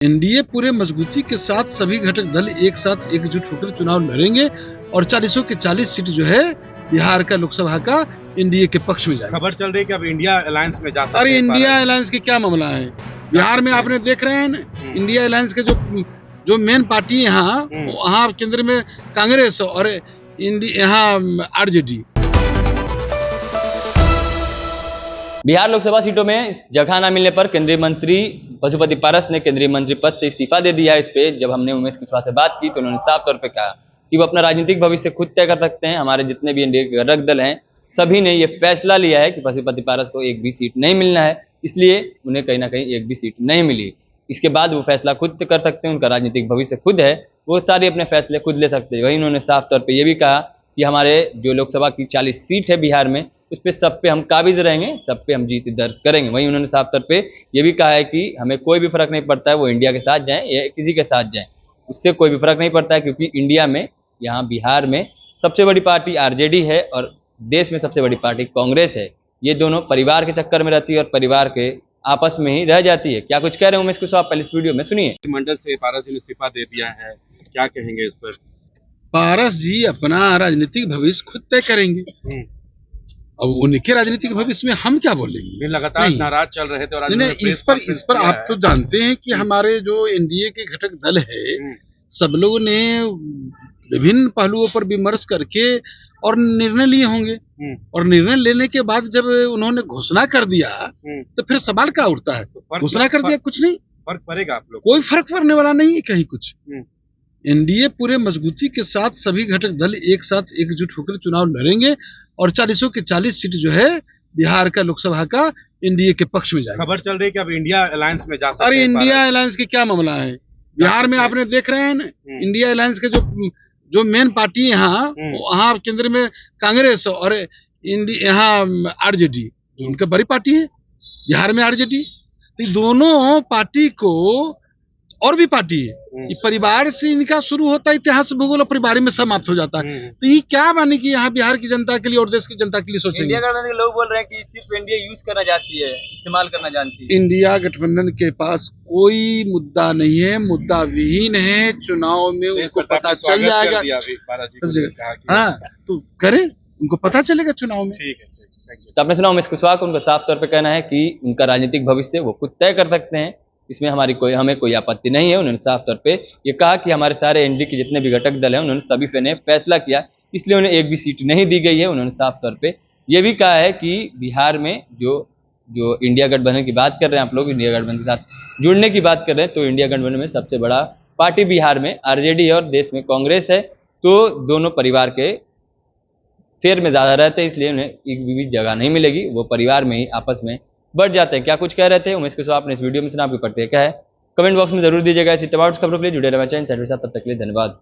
NDA पूरे मजबूती के साथ सभी घटक दल एक साथ एकजुट होकर चुनाव लड़ेंगे और 40 के 40 सीट जो है बिहार का लोकसभा का एनडीए के पक्ष में जाएगा। खबर चल रही है कि अब इंडिया अलायंस में जा सकते हैं। अरे इंडिया अलायंस के क्या मामला है, बिहार में आपने देख रहे हैं ना, इंडिया अलायंस के जो मेन पार्टी है यहाँ वहाँ केंद्र में कांग्रेस और यहाँ आरजेडी। बिहार लोकसभा सीटों में जगह न मिलने पर केंद्रीय मंत्री पशुपति पारस ने केंद्रीय मंत्री पद से इस्तीफा दे दिया है। इस पे जब हमने उमेश कुशवाहा से बात की तो उन्होंने साफ तौर पे कहा कि वो अपना राजनीतिक भविष्य खुद तय कर सकते हैं। हमारे जितने भी एनडीए के घटक दल हैं सभी ने ये फैसला लिया है कि पशुपति पारस को एक भी सीट नहीं मिलना है, इसलिए उन्हें कहीं ना कहीं एक भी सीट नहीं मिली। इसके बाद वो फैसला खुद कर सकते हैं, उनका राजनीतिक भविष्य खुद है, वो सारे अपने फैसले खुद ले सकते हैं। वहीं उन्होंने साफ तौर पर यह भी कहा कि हमारे जो लोकसभा की 40 सीट है बिहार में उस पर सब पे हम काबिज रहेंगे, सब पे हम जीत दर्ज करेंगे। वहीं उन्होंने साफ तौर पे ये भी कहा है कि हमें कोई भी फर्क नहीं पड़ता है वो इंडिया के साथ जाएं या किसी के साथ जाएं, उससे कोई भी फर्क नहीं पड़ता है, क्योंकि इंडिया में यहाँ बिहार में सबसे बड़ी पार्टी आरजेडी है और देश में सबसे बड़ी पार्टी कांग्रेस है। ये दोनों परिवार के चक्कर में रहती है और परिवार के आपस में ही रह जाती है। क्या कुछ कह रहे हैं उमेश कुशवाहा, पहले इस वीडियो में सुनिए। मंडल से पारस जी ने इस्तीफा दे दिया है, क्या कहेंगे इस पर? पारस जी अपना राजनीतिक भविष्य खुद तय करेंगे, अब उनके राजनीतिक भविष्य में हम क्या बोलेंगे। लगातार नाराज चल रहे थे और नहीं, इस पर आप तो जानते हैं कि हमारे जो एनडीए के घटक दल है सब लोगों ने विभिन्न पहलुओं पर विमर्श करके और निर्णय लिए होंगे, और निर्णय लेने के बाद जब उन्होंने घोषणा कर दिया तो फिर सवाल क्या उठता है। घोषणा कर दिया, कुछ नहीं फर्क पड़ेगा, आप लोग कोई फर्क पड़ने वाला नहीं है कहीं कुछ। एनडीए पूरे मजबूती के साथ सभी घटक दल एक साथ एकजुट होकर चुनाव लड़ेंगे और 40 के 40 सीट जो है बिहार का लोकसभा का एनडीए के पक्ष में जाएगा। खबर चल रही है कि अब इंडिया अलायंस में जा सकते हैं। अरे इंडिया अलायंस के क्या मामला है, बिहार में आपने देख रहे हैं ना, इंडिया अलायंस के जो मेन पार्टी है यहाँ वहाँ केंद्र में कांग्रेस और यहाँ आरजेडी, उनका बड़ी पार्टी है बिहार में आरजेडी। तो दोनों पार्टी को और भी पार्टी है, ये परिवार से इनका शुरू होता है, इतिहास भूगोल और परिवार में समाप्त हो जाता है। तो ये क्या माने कि यहाँ बिहार की जनता के लिए और देश की जनता के लिए सोचेंगे। इंडिया गठबंधन के लोग बोल रहे हैं कि सिर्फ इंडिया यूज करना चाहती है, इस्तेमाल करना जानती है। इंडिया गठबंधन के पास कोई मुद्दा नहीं है, मुद्दा विहीन है। चुनाव में उनको पता चल जाएगा, हाँ तो करें, उनको पता चलेगा चुनाव में। ठीक है, तो आपने सुना उमेश कुशवाहा को, उनका साफ तौर पे कहना है कि उनका राजनीतिक भविष्य वो खुद तय कर सकते हैं, इसमें हमें कोई आपत्ति नहीं है। उन्होंने साफ तौर पे ये कहा कि हमारे सारे एनडीए के जितने भी घटक दल हैं उन्होंने सभी ने फैसला किया, इसलिए उन्हें एक भी सीट नहीं दी गई है। उन्होंने साफ तौर पे ये भी कहा है कि बिहार में जो इंडिया गठबंधन की बात कर रहे हैं आप लोग, इंडिया गठबंधन के साथ जुड़ने की बात कर रहे हैं, तो इंडिया गठबंधन में सबसे बड़ा पार्टी बिहार में आरजेडी है और देश में कांग्रेस है। तो दोनों परिवार के फेर में ज्यादा रहते हैं, इसलिए उन्हें एक भी जगह नहीं मिलेगी, वो परिवार में ही आपस में बढ़ जाते हैं। क्या कुछ कह रहे थे उमेश कुशवाहा आपने इस वीडियो में सुना, आपकी प्रतिक्रिया क्या है कमेंट बॉक्स में जरूर दीजिएगा। इसी तमाम खबरों के लिए जुड़े रहना चाहिए। तब तक के लिए धन्यवाद।